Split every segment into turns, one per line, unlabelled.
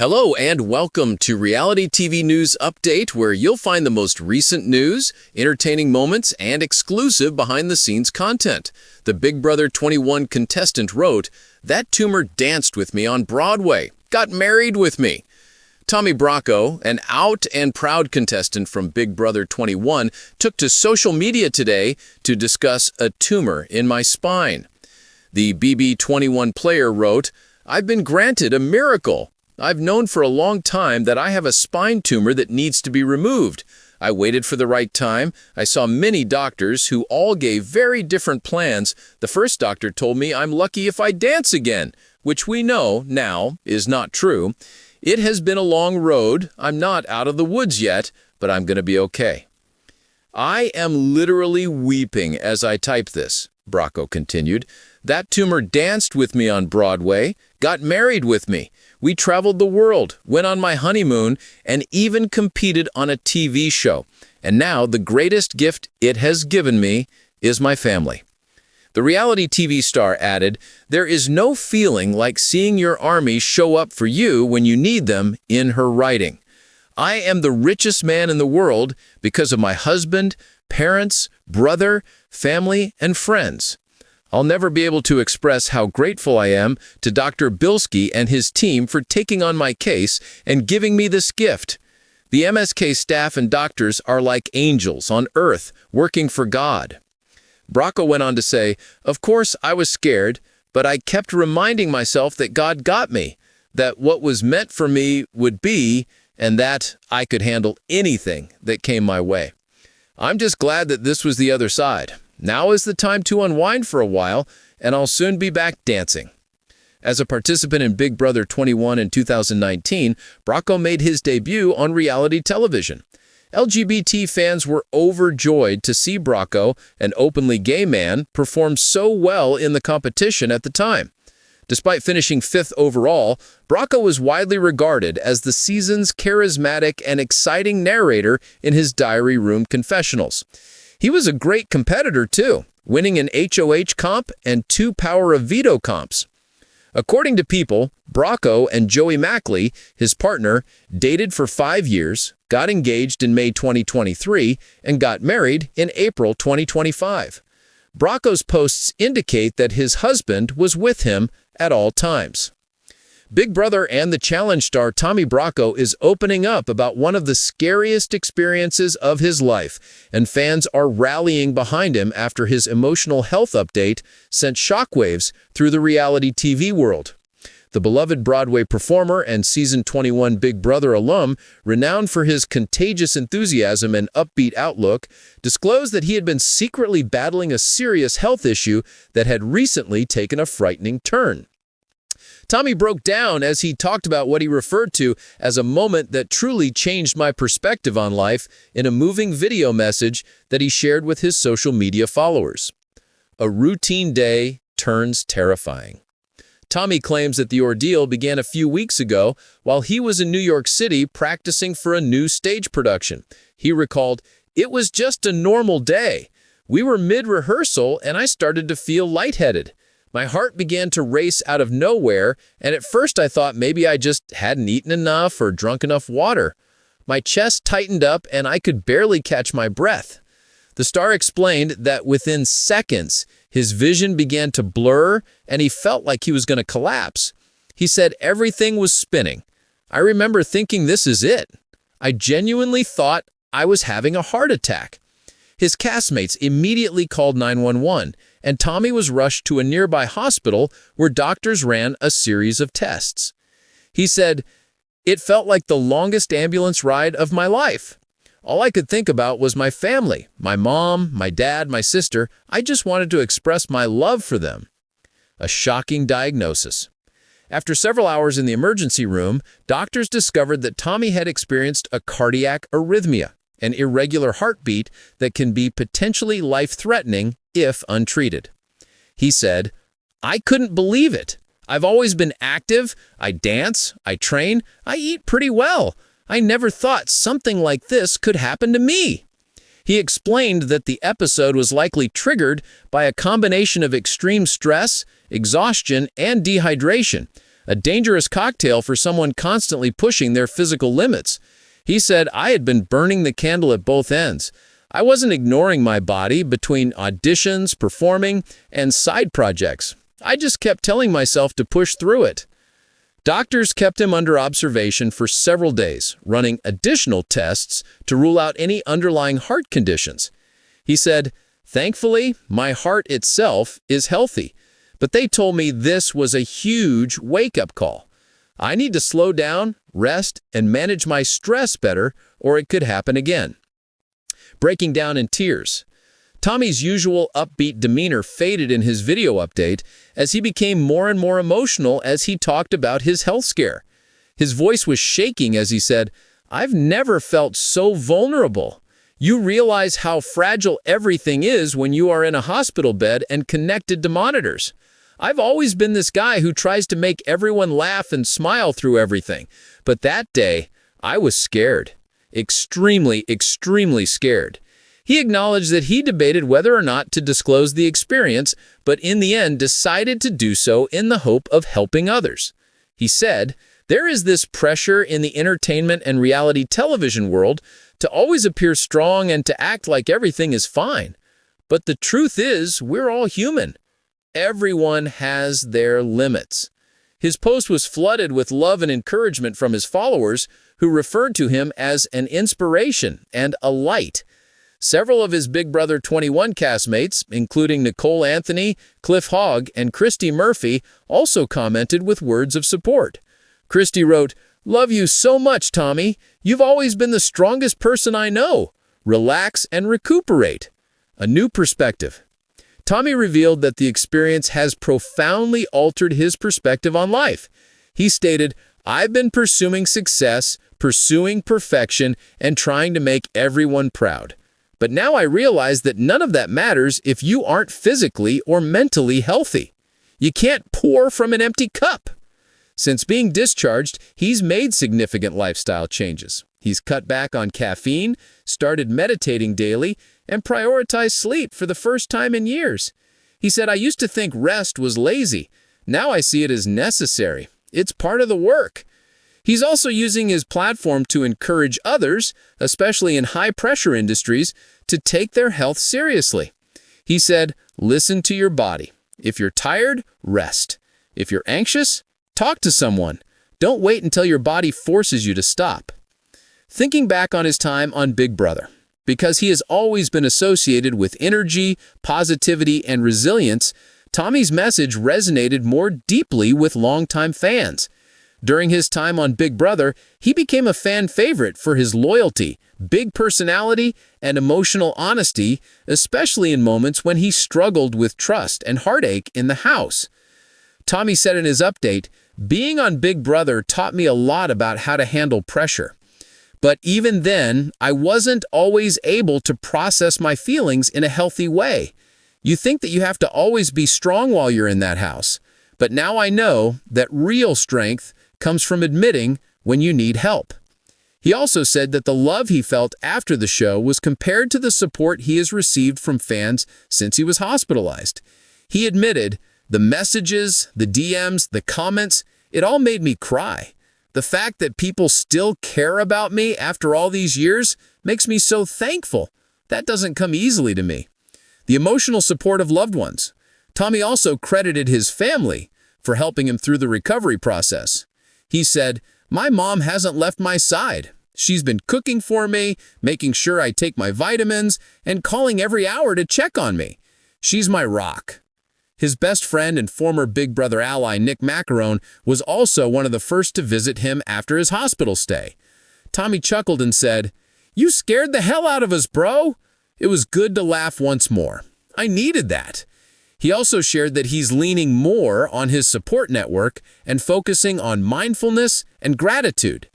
Hello and welcome to Reality TV News Update, where you'll find the most recent news, entertaining moments, and exclusive behind-the-scenes content. The Big Brother 21 contestant wrote, "That tumor danced with me on Broadway, got married with me." Tommy Bracco, an out and proud contestant from Big Brother 21, took to social media today to discuss a tumor in my spine. The BB21 player wrote, "I've been granted a miracle. I've known for a long time that I have a spine tumor that needs to be removed. I waited for the right time. I saw many doctors who all gave very different plans. The first doctor told me I'm lucky if I dance again, which we know now is not true. It has been a long road. I'm not out of the woods yet, but I'm going to be okay." "I am literally weeping as I type this," Bracco continued. "That tumor danced with me on Broadway, got married with me. We traveled the world, went on my honeymoon, and even competed on a TV show. And now the greatest gift it has given me is my family." The reality TV star added, "There is no feeling like seeing your army show up for you when you need them," in her writing. "I am the richest man in the world because of my husband, parents, brother, family, and friends. I'll never be able to express how grateful I am to Dr. Bilski and his team for taking on my case and giving me this gift. The MSK staff and doctors are like angels on earth working for God." Bracco went on to say, "Of course, I was scared, but I kept reminding myself that God got me, that what was meant for me would be, and that I could handle anything that came my way. I'm just glad that this was the other side. Now is the time to unwind for a while, and I'll soon be back dancing." As a participant in Big Brother 21 in 2019, Bracco made his debut on reality television. LGBT fans were overjoyed to see Bracco, an openly gay man, perform so well in the competition at the time. Despite finishing 5th overall, Bracco was widely regarded as the season's charismatic and exciting narrator in his diary room confessionals. He was a great competitor, too, winning an HOH comp and 2 Power of Veto comps. According to People, Bracco and Joey Mackley, his partner, dated for 5 years, got engaged in May 2023, and got married in April 2025. Bracco's posts indicate that his husband was with him at all times. Big Brother and the Challenge star Tommy Bracco is opening up about one of the scariest experiences of his life, and fans are rallying behind him after his emotional health update sent shockwaves through the reality TV world. The beloved Broadway performer and Season 21 Big Brother alum, renowned for his contagious enthusiasm and upbeat outlook, disclosed that he had been secretly battling a serious health issue that had recently taken a frightening turn. Tommy broke down as he talked about what he referred to as a moment that truly changed my perspective on life in a moving video message that he shared with his social media followers. "A routine day turns terrifying." Tommy claims that the ordeal began a few weeks ago while he was in New York City practicing for a new stage production. He recalled, "It was just a normal day. We were mid-rehearsal and I started to feel lightheaded. My heart began to race out of nowhere, and at first I thought maybe I just hadn't eaten enough or drunk enough water. My chest tightened up and I could barely catch my breath." The star explained that within seconds, his vision began to blur and he felt like he was going to collapse. He said, "Everything was spinning. I remember thinking, this is it. I genuinely thought I was having a heart attack." His castmates immediately called 911, and Tommy was rushed to a nearby hospital where doctors ran a series of tests. He said, "It felt like the longest ambulance ride of my life. All I could think about was my family, my mom, my dad, my sister. I just wanted to express my love for them." A shocking diagnosis. After several hours in the emergency room, doctors discovered that Tommy had experienced a cardiac arrhythmia, an irregular heartbeat that can be potentially life-threatening if untreated. He said, "I couldn't believe it. I've always been active. I dance, I train, I eat pretty well. I never thought something like this could happen to me." He explained that the episode was likely triggered by a combination of extreme stress, exhaustion, and dehydration, a dangerous cocktail for someone constantly pushing their physical limits. He said, I had been burning the candle at both ends. I wasn't ignoring my body between auditions, performing, and side projects. I just kept telling myself to push through it. Doctors kept him under observation for several days, running additional tests to rule out any underlying heart conditions. He said, thankfully, my heart itself is healthy, but they told me this was a huge wake-up call. I need to slow down, rest, and manage my stress better, or it could happen again. Breaking down in tears. Tommy's usual upbeat demeanor faded in his video update as he became more and more emotional as he talked about his health scare. His voice was shaking as he said, I've never felt so vulnerable. You realize how fragile everything is when you are in a hospital bed and connected to monitors. I've always been this guy who tries to make everyone laugh and smile through everything. But that day, I was scared. Extremely, extremely scared. He acknowledged that he debated whether or not to disclose the experience, but in the end decided to do so in the hope of helping others. He said, there is this pressure in the entertainment and reality television world to always appear strong and to act like everything is fine. But the truth is, we're all human. Everyone has their limits. His post was flooded with love and encouragement from his followers, who referred to him as an inspiration and a light. Several of his Big Brother 21 castmates, including Nicole Anthony, Cliff Hogg, and Christy Murphy, also commented with words of support. Christy wrote, "Love you so much, Tommy. You've always been the strongest person I know. Relax and recuperate." A new perspective. Tommy revealed that the experience has profoundly altered his perspective on life. He stated, "I've been pursuing success, pursuing perfection, and trying to make everyone proud. But now I realize that none of that matters if you aren't physically or mentally healthy. You can't pour from an empty cup." Since being discharged, he's made significant lifestyle changes. He's cut back on caffeine, started meditating daily, and prioritized sleep for the first time in years. He said, "I used to think rest was lazy. Now I see it as necessary. It's part of the work." He's also using his platform to encourage others, especially in high-pressure industries, to take their health seriously. He said, "Listen to your body. If you're tired, rest. If you're anxious, talk to someone. Don't wait until your body forces you to stop." Thinking back on his time on Big Brother, because he has always been associated with energy, positivity, and resilience, Tommy's message resonated more deeply with longtime fans. During his time on Big Brother, he became a fan favorite for his loyalty, big personality, and emotional honesty, especially in moments when he struggled with trust and heartache in the house. Tommy said in his update, "Being on Big Brother taught me a lot about how to handle pressure. But even then, I wasn't always able to process my feelings in a healthy way. You think that you have to always be strong while you're in that house. But now I know that real strength comes from admitting when you need help." He also said that the love he felt after the show was compared to the support he has received from fans since he was hospitalized. He admitted, "The messages, the DMs, the comments, it all made me cry. The fact that people still care about me after all these years makes me so thankful. That doesn't come easily to me." The emotional support of loved ones. Tommy also credited his family for helping him through the recovery process. He said, "My mom hasn't left my side. She's been cooking for me, making sure I take my vitamins, and calling every hour to check on me. She's my rock." His best friend and former Big Brother ally Nick Macarone was also one of the first to visit him after his hospital stay. Tommy chuckled and said, "You scared the hell out of us, bro. It was good to laugh once more. I needed that." He also shared that he's leaning more on his support network and focusing on mindfulness and gratitude.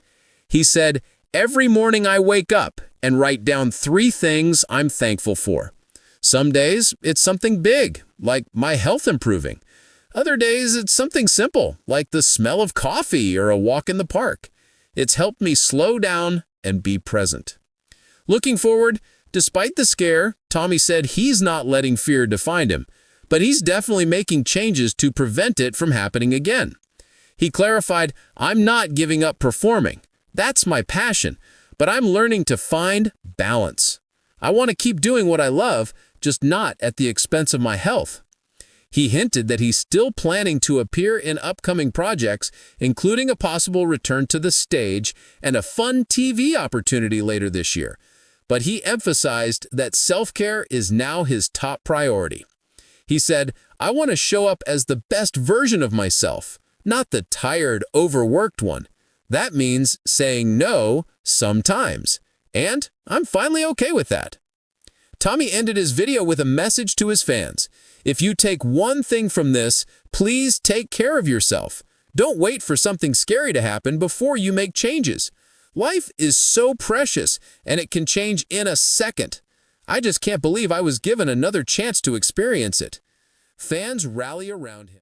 He said, "Every morning I wake up and write down 3 things I'm thankful for. Some days it's something big, like my health improving. Other days it's something simple, like the smell of coffee or a walk in the park. It's helped me slow down and be present." Looking forward, despite the scare, Tommy said he's not letting fear define him, but he's definitely making changes to prevent it from happening again. He clarified, "I'm not giving up performing. That's my passion, but I'm learning to find balance. I want to keep doing what I love, just not at the expense of my health." He hinted that he's still planning to appear in upcoming projects, including a possible return to the stage and a fun TV opportunity later this year. But he emphasized that self-care is now his top priority. He said, "I want to show up as the best version of myself, not the tired, overworked one. That means saying no sometimes, and I'm finally okay with that." Tommy ended his video with a message to his fans. "If you take one thing from this, please take care of yourself. Don't wait for something scary to happen before you make changes. Life is so precious, and it can change in a second. I just can't believe I was given another chance to experience it." Fans rally around him.